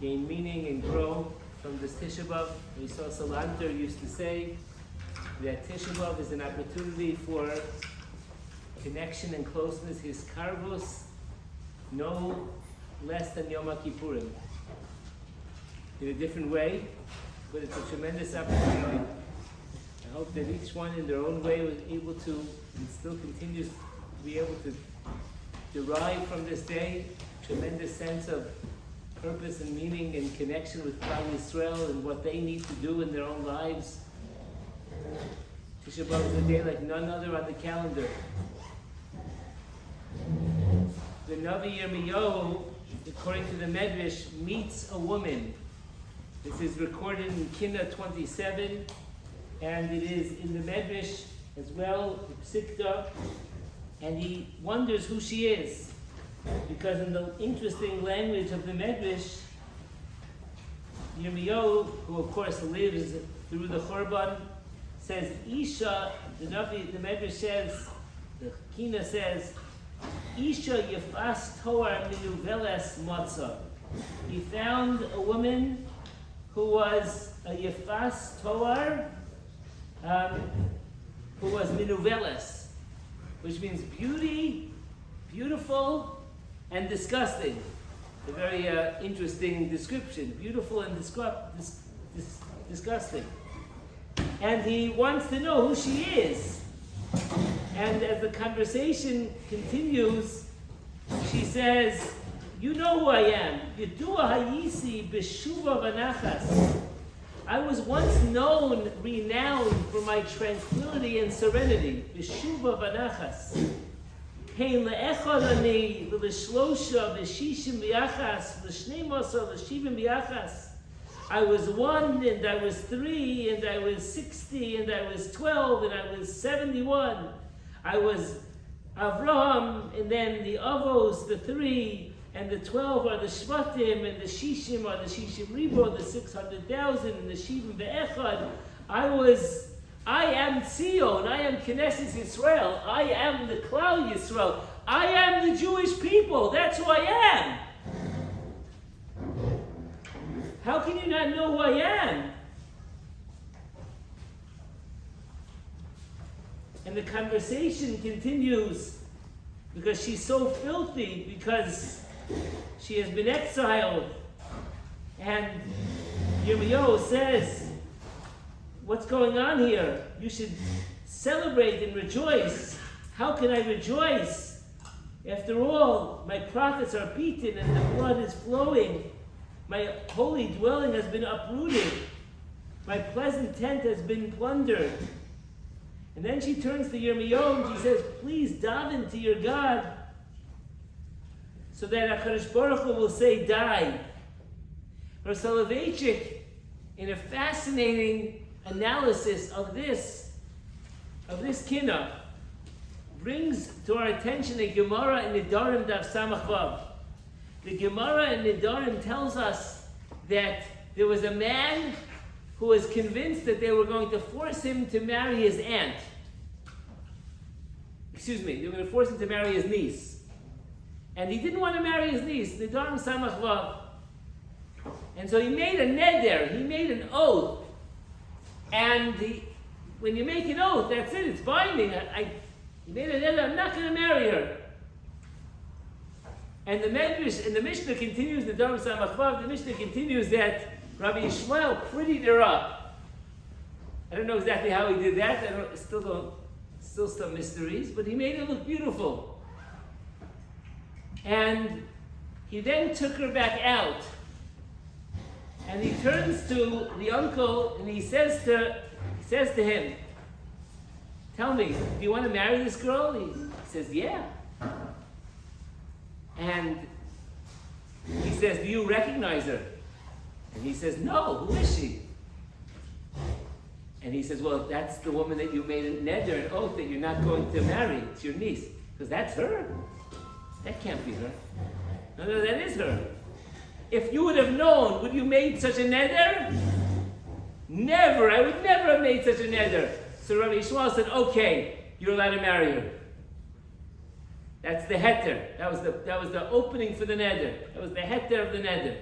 gain meaning and grow from this Tisha B'Av. We saw Salanter used to say that Tisha B'Av is an opportunity for connection and closeness, his karvus, no less than Yom Kippurim. In a different way, but it's a tremendous opportunity. I hope that each one in their own way was able to, and still continues to be able to derive from this day a tremendous sense of purpose and meaning and connection with Klal Yisrael and what they need to do in their own lives. Tisha B'Av is a day like none other on the calendar. The Navi Yirmiyahu, according to the Medrash, meets a woman. This is recorded in Kinnah 27, and it is in the Medrash as well, the Psikta, and he wonders who she is, because in the interesting language of the Medrash, Yirmiyahu, who of course lives through the Churban, says, Isha, the Medrash says, the Kinnah says, Isha yefas toar minuveles matzah. He found a woman who was a yefas toar, who was minuveles, which means beauty, beautiful, and disgusting. A very interesting description. Beautiful and disgusting. And he wants to know who she is. And as the conversation continues, she says, you know who I am. Yedua hayisi b'shuva v'nachas. I was once known, renowned for my tranquility and serenity. B'shuva v'nachas. Hein le'echad ani v'l'shlosha v'shishim v'yachas v'shnei masa v'shivim v'yachas. I was 1, and I was 3, and I was 60, and I was 12, and I was 71. I was Avraham, and then the Avos, the 3, and the 12 are the Shvatim, and the Shishim are the Shishim Ribo, the 600,000, and the Shivim Ve'echad. I am Tzion, I am Knesset Yisrael, I am the Klal Yisrael, I am the Jewish people, that's who I am. How can you not know who I am? And the conversation continues because she's so filthy, because she has been exiled. And Yirmiyahu says, what's going on here? You should celebrate and rejoice. How can I rejoice? After all, my prophets are beaten and the blood is flowing. My holy dwelling has been uprooted. My pleasant tent has been plundered. And then she turns to Yirmiyahu and she says, please daven to your God so that HaKadosh Baruch Hu will say, die. Rav Soloveitchik, in a fascinating analysis of this kinnah, brings to our attention a Gemara in Nedarim Daf Samach Vav. The Gemara in Nedarim tells us that there was a man who was convinced that they were going to force him to marry his aunt. They were going to force him to marry his niece. And he didn't want to marry his niece, Nedarim Samach Vav. And so he made a neder, he made an oath. And when you make an oath, that's it, it's binding. He made a neder, I'm not going to marry her. And the Medrash, and the Mishnah continues, the Nedarim Samach Vav, the Mishnah continues that Rabbi Yishmael prettied her up. I don't know exactly how he did that. Still some mysteries, but he made her look beautiful. And he then took her back out. And he turns to the uncle and he says to him, tell me, do you want to marry this girl? He says, yeah. And he says, do you recognize her? And he says, no, who is she? And he says, well, that's the woman that you made a neder, an oath that you're not going to marry. It's your niece. Because that's her. That can't be her. No, that is her. If you would have known, would you made such a neder? Never. I would never have made such a neder. So Rabbi Yishmael said, okay, you're allowed to marry her. That's the heter. That was the opening for the neder. That was the heter of the neder.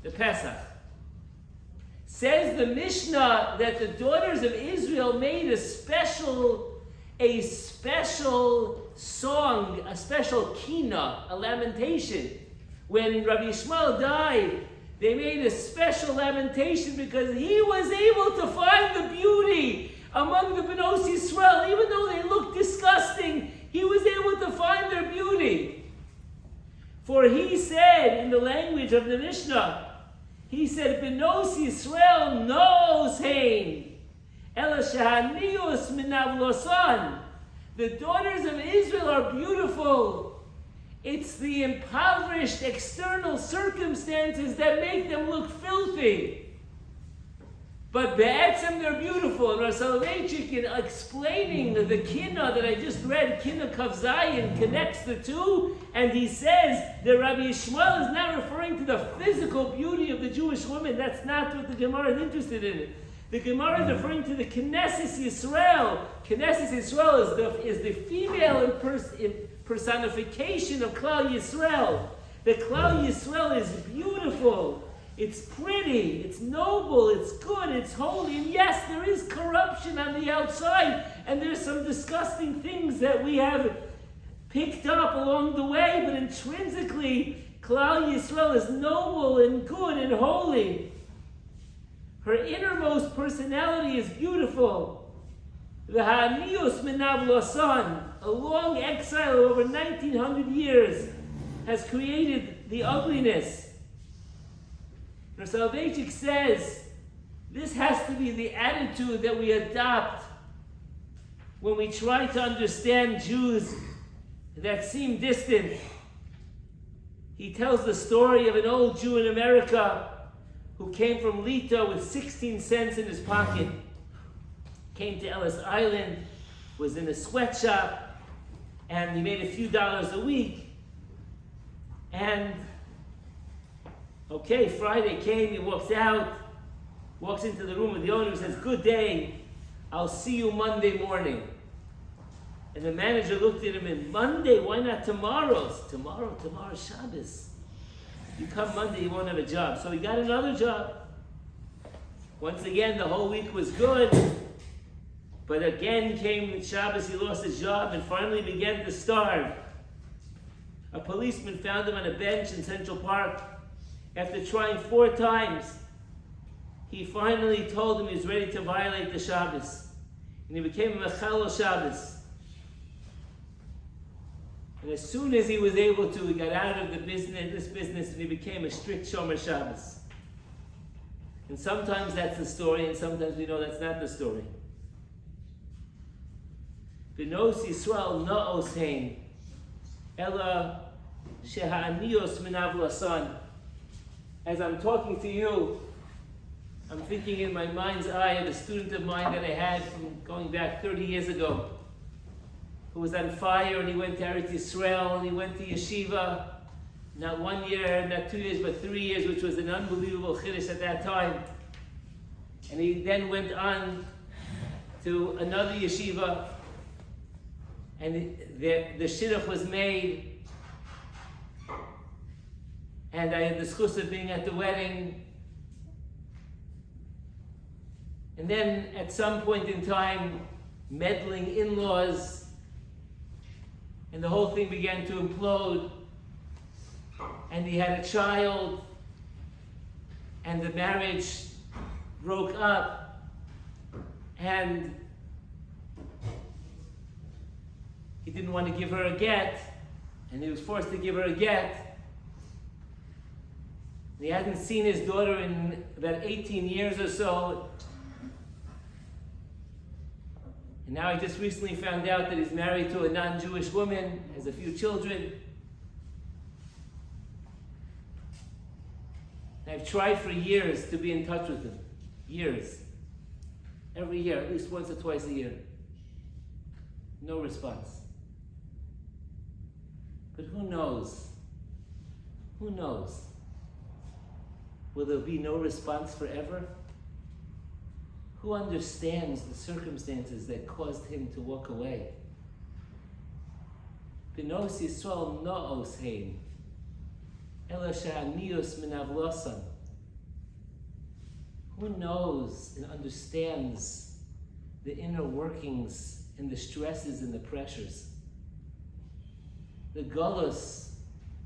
the Pesach. Says the Mishnah that the daughters of Israel made a special song, a special kina, a lamentation. When Rabbi Yishmael died, they made a special lamentation because he was able to find the beauty among the Benos Yisrael. Even though they looked disgusting, he was able to find their beauty. For he said, in the language of the Mishnah, he said, Benos Yisrael knows hein, ela shehanius minav losan. The daughters of Israel are beautiful. It's the impoverished external circumstances that make them look filthy. But be'etzem, they're beautiful. And Rav Soloveitchik, in explaining the Kinnah that I just read, Kinnah Kav Zayin, connects the two, and he says that Rabbi Yishmael is not referring to the physical beauty of the Jewish woman. That's not what the Gemara is interested in. The Gemara is referring to the Knesset Yisrael. Knesset Yisrael is the female personification of Klal Yisrael. The Klal Yisrael is beautiful. It's pretty, it's noble, it's good, it's holy. And yes, there is corruption on the outside, and there's some disgusting things that we have picked up along the way, but intrinsically, Klal Yisrael is noble and good and holy. Her innermost personality is beautiful. The Ha'anius Minav Losan, a long exile of over 1900 years, has created the ugliness. Rav Soloveitchik says this has to be the attitude that we adopt when we try to understand Jews that seem distant. He tells the story of an old Jew in America who came from Lita with 16 cents in his pocket, came to Ellis Island, was in a sweatshop, and he made a few dollars a week. And okay, Friday came, he walks out, walks into the room with the owner, says, "Good day, I'll see you Monday morning." And the manager looked at him and, "Monday, why not tomorrow's?" Tomorrow's Shabbos. You come Monday, you won't have a job. So he got another job. Once again, the whole week was good. But again came Shabbos, he lost his job and finally began to starve. A policeman found him on a bench in Central Park. After trying 4 times, he finally told him he was ready to violate the Shabbos. And he became a Mechal Shabbos. And as soon as he was able to, he got out of this business, and he became a strict Shomer Shabbos. And sometimes that's the story, and sometimes we know that's not the story. Benos Yisrael na'os hein, ela sheha'anios minav lasan. As I'm talking to you, I'm thinking in my mind's eye of a student of mine that I had from going back 30 years ago, who was on fire, and he went to Eretz Yisrael, and he went to yeshiva, not 1 year, not 2 years, but 3 years, which was an unbelievable chiddush at that time. And he then went on to another yeshiva, and the shidduch was made, and I had the schus of being at the wedding. And then at some point in time, meddling in-laws, and the whole thing began to implode. And he had a child, and the marriage broke up, and he didn't want to give her a get, and he was forced to give her a get. He hadn't seen his daughter in about 18 years or so. And now he just recently found out that he's married to a non-Jewish woman, has a few children. I've tried for years to be in touch with him. Years. Every year, at least once or twice a year. No response. But who knows? Who knows? Will there be no response forever? Who understands the circumstances that caused him to walk away? Benos Yisrael na'os hein, ela sha'anius minav losan. Who knows and understands the inner workings and the stresses and the pressures? The Golus,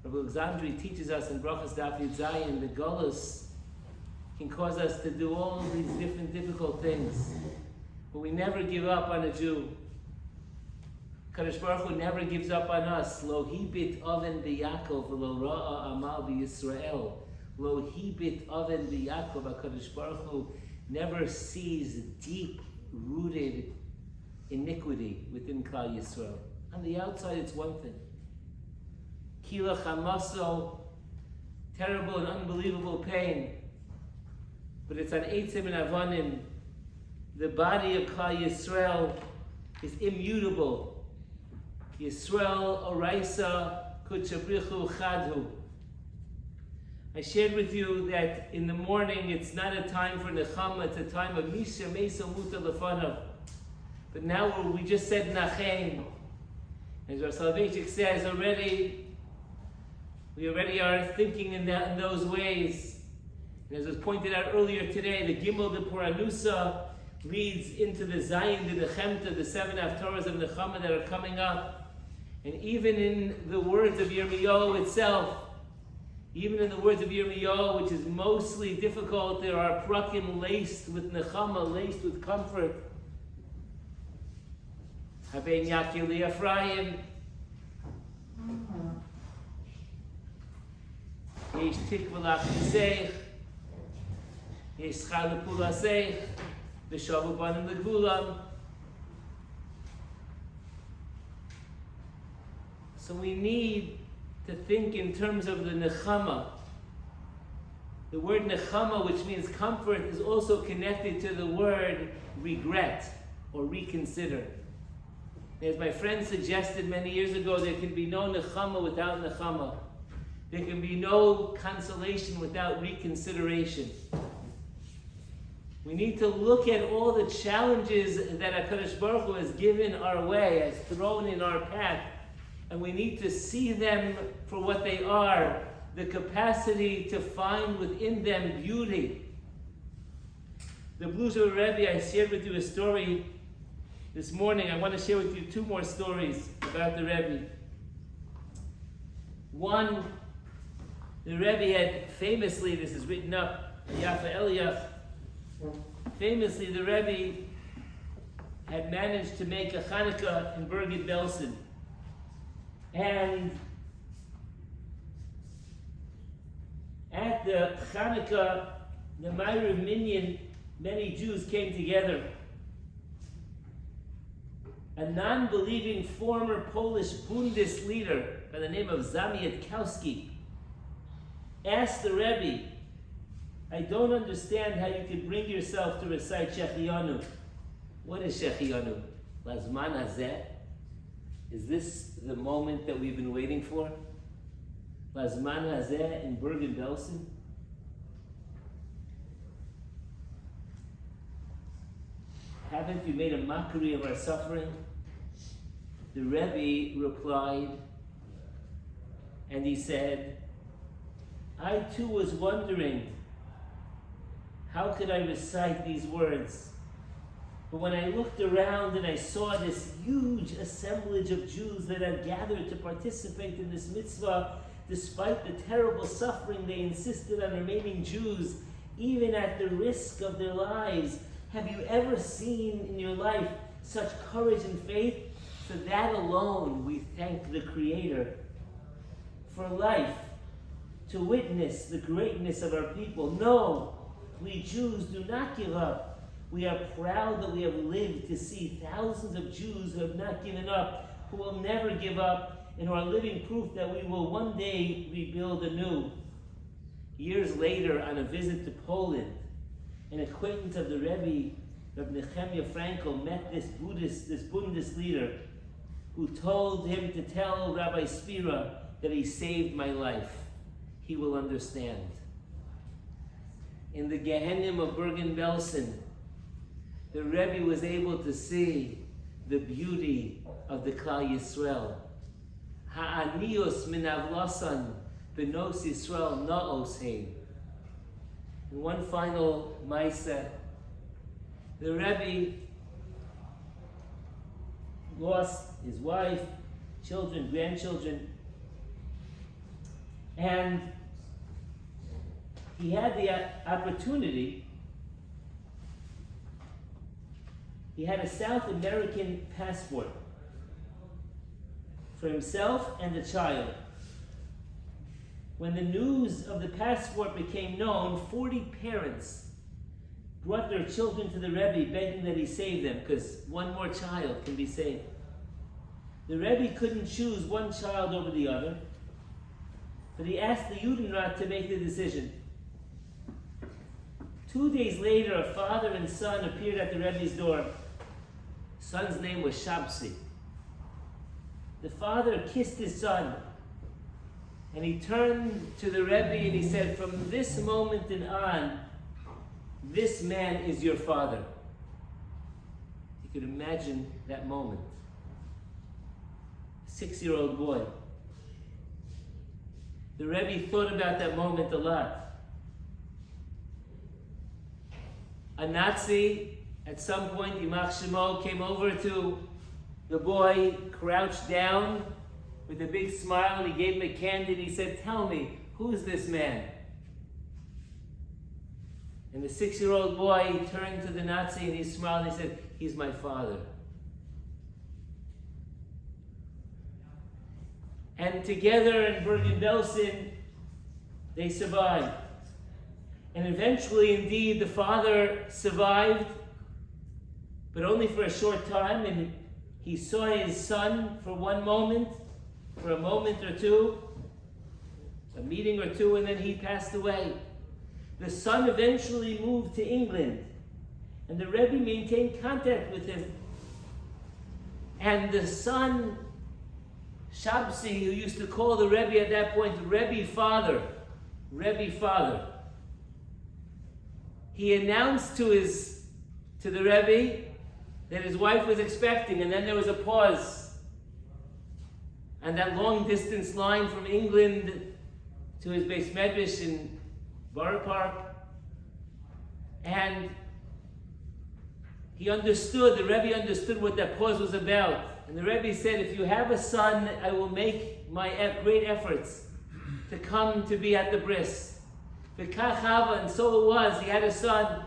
Rabbi Alexandri teaches us in Brachas Daf Yud Zayin, the Golus can cause us to do all these different difficult things. But we never give up on a Jew. Kadosh Baruch Hu never gives up on us. Lo hibit oven b'Yakov v'lo ra'a amal b'Yisrael. Lo hibit oven b'Yakov. HaKadosh Baruch Hu never sees deep-rooted iniquity within Klal Yisrael. On the outside, it's one thing. Kila chamaso, terrible and unbelievable pain. But it's on Eitzim and Avanim. The body of Klal Yisrael is immutable. Yisrael oraisa kutchabrichu chadhu. I shared with you that in the morning it's not a time for nechama, it's a time of misha mesa muta lefanav. But now we just said nachem. As Rav Soloveitchik says we already are thinking in those ways. And as was pointed out earlier today, the Gimel de Puranusa leads into the Zayin de Nechemta, the 7 Haftorahs of Nechama that are coming up. And even in the words of Yirmiyahu itself, even in the words of Yirmiyahu, which is mostly difficult, there are prakim laced with Nechama, laced with comfort. Habein Yakir li Ephraim. Yesh tikva lach Yesh schar lepulasech. V'shavu banim legulam. So we need to think in terms of the nechama. The word nechama, which means comfort, is also connected to the word regret or reconsider. As my friend suggested many years ago, there can be no nechama without nechama. There can be no consolation without reconsideration. We need to look at all the challenges that HaKadosh Baruch Hu has given our way, has thrown in our path, and we need to see them for what they are, the capacity to find within them beauty. The Bluzer Rebbe, I shared with you a story this morning. I want to share with you 2 more stories about the Rebbe. One, the Rebbe had famously, this is written up, Yafa Eliach, famously the Rebbe had managed to make a Chanukah in Bergen-Belsen. And at the Chanukah, the Ma'ariv Minyan, many Jews came together. A non-believing former Polish Bundes leader by the name of Zamietkowski asked the Rebbe, I don't understand how you could bring yourself to recite Shechianu. What is Shechianu? Lazman hazeh? Is this the moment that we've been waiting for? Lazman hazeh in Bergen-Belsen? Haven't you made a mockery of our suffering? The Rebbe replied, and he said, I too was wondering, how could I recite these words? But when I looked around and I saw this huge assemblage of Jews that had gathered to participate in this mitzvah, despite the terrible suffering, they insisted on remaining Jews, even at the risk of their lives. Have you ever seen in your life such courage and faith? For that alone, we thank the Creator. For life, to witness the greatness of our people. No, we Jews do not give up. We are proud that we have lived to see thousands of Jews who have not given up, who will never give up, and who are living proof that we will one day rebuild anew. Years later, on a visit to Poland, an acquaintance of the Rebbe, Rabbi Nehemiah Frankel, met this Bundes leader, who told him to tell Rabbi Spira that he saved my life. He will understand. In the Gehenim of Bergen-Belsen, the Rebbe was able to see the beauty of the Klal Yisrael. Ha'anios min avlasan benos Yisrael na'os heim. And one final Maisa, the Rebbe lost his wife, children, grandchildren, and he had the opportunity. He had a South American passport for himself and the child. When the news of the passport became known, 40 parents brought their children to the Rebbe begging that he save them, because one more child can be saved. The Rebbe couldn't choose one child over the other, but he asked the Judenrat to make the decision. 2 days later, a father and son appeared at the Rebbe's door. Son's name was Shabsi. The father kissed his son, and he turned to the Rebbe and he said, "From this moment and on, this man is your father." You could imagine that moment. 6-year-old boy. The Rebbe thought about that moment a lot. A Nazi, at some point, Yimach Shemo, came over to the boy, crouched down with a big smile, and he gave him a candy, and he said, "Tell me, who's this man?" And the 6-year-old boy turned to the Nazi and he smiled and he said, "He's my father." And together in Bergen-Belsen, they survived. And eventually, indeed, the father survived, but only for a short time, and he saw his son for one moment, for a moment or two, a meeting or two, and then he passed away. The son eventually moved to England, and the Rebbe maintained contact with him. And the son, Shabsi, who used to call the Rebbe at that point Rebbe Father, he announced to the Rebbe that his wife was expecting, and then there was a pause. And that long distance line from England to his Beis Medrash in Borough Park. And he understood, the Rebbe understood what that pause was about. And the Rebbe said, "If you have a son, I will make my great efforts to come to be at the bris." V'kach hava, and so it was. He had a son.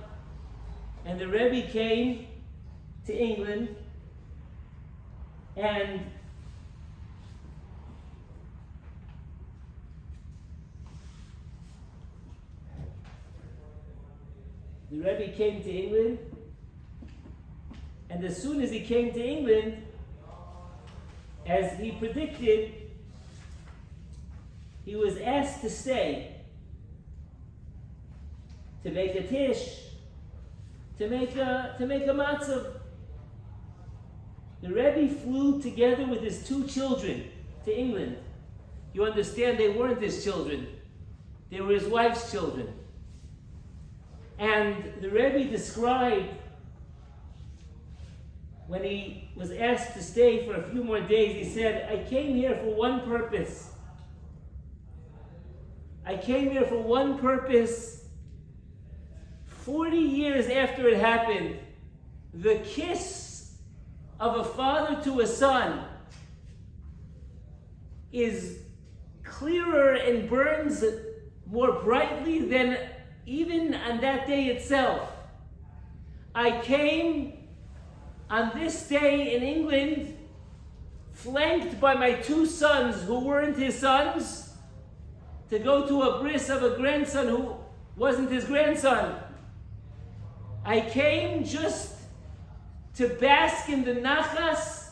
And the Rebbe came to England, and the Rebbe came to England, and as soon as he came to England, as he predicted, he was asked to stay, to make a tish, to make a matzav. The Rebbe flew together with his 2 children to England. You understand, they weren't his children. They were his wife's children. And the Rebbe described, when he was asked to stay for a few more days, he said, "I came here for one purpose. I came here for one purpose. 40 years after it happened, the kiss of a father to a son is clearer and burns more brightly than even on that day itself. I came on this day in England, flanked by my 2 sons who weren't his sons, to go to a bris of a grandson who wasn't his grandson. I came just to bask in the nachas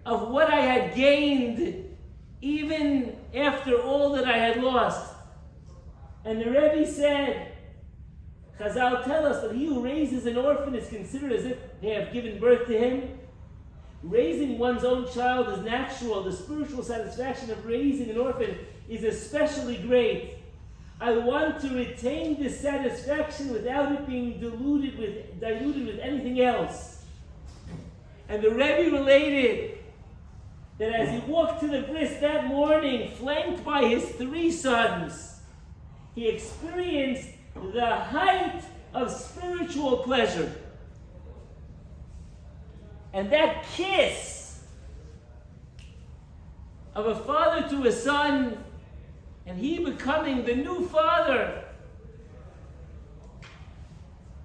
of what I had gained, even after all that I had lost." And the Rebbe said, Chazal tell us that he who raises an orphan is considered as if they have given birth to him. Raising one's own child is natural. The spiritual satisfaction of raising an orphan is especially great. I want to retain this satisfaction without it being diluted with anything else. And the Rebbe related that as he walked to the bris that morning, flanked by his 3 sons, he experienced the height of spiritual pleasure. And that kiss of a father to a son, and he becoming the new father,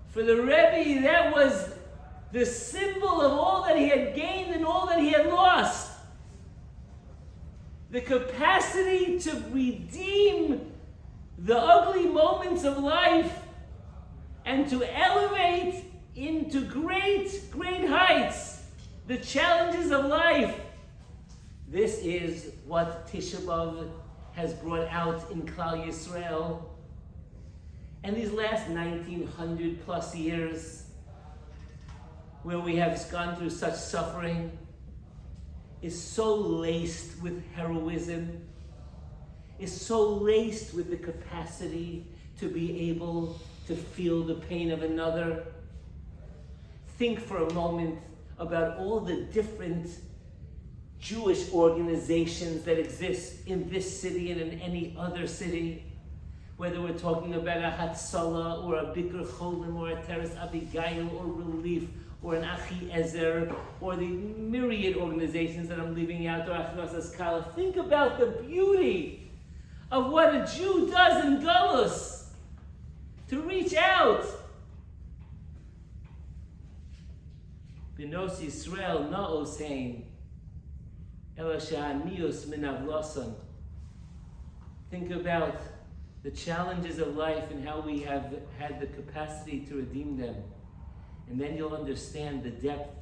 for the Rebbe, that was the symbol of all that he had gained and all that he had lost. The capacity to redeem the ugly moments of life and to elevate into great, great heights the challenges of life. This is what Tisha B'Av has brought out in Klal Yisrael. And these last 1900 plus years, where we have gone through such suffering, is so laced with heroism, is so laced with the capacity to be able to feel the pain of another. Think for a moment about all the different Jewish organizations that exist in this city and in any other city, whether we're talking about a Hatzalah or a Bikur Cholim or a Teres Abigail or Relief or an Achi Ezer or the myriad organizations that I'm leaving out, or Achnos Askala. Think about the beauty of what a Jew does in Galus to reach out. B'nos Yisrael na'osein ela sha'anius min avlosan. Think about the challenges of life and how we have had the capacity to redeem them. And then you'll understand the depth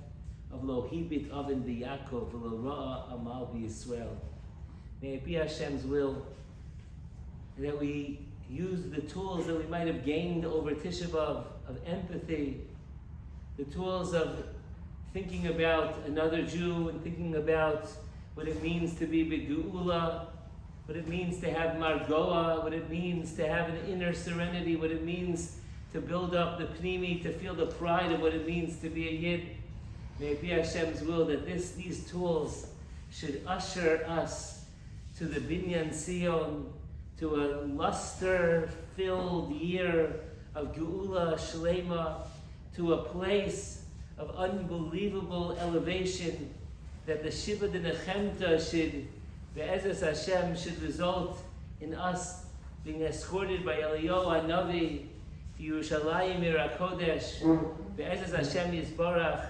of lo hibit oven b'Yakov v'lo ra'a amal b'Yisrael. May it be Hashem's will that we use the tools that we might have gained over Tisha B'Av of empathy, the tools of thinking about another Jew and thinking about what it means to be begeula, what it means to have margoa, what it means to have an inner serenity, what it means to build up the pnimi, to feel the pride of what it means to be a yid. May it be Hashem's will that these tools should usher us to the Binyan Sion, to a luster-filled year of Geula Shlema, to a place of unbelievable elevation, that the Shiva de Nechemta should, Be'ezus Hashem, should result in us being escorted by Eliyahu HaNavi to Yerushalayim Irakodesh. Be'ezus Hashem Yisbarach,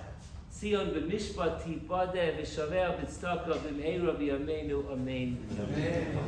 Tzion b'mishpat tipadeh v'shaveh b'tztaka b'mheira b'yameinu. Amen. Amen.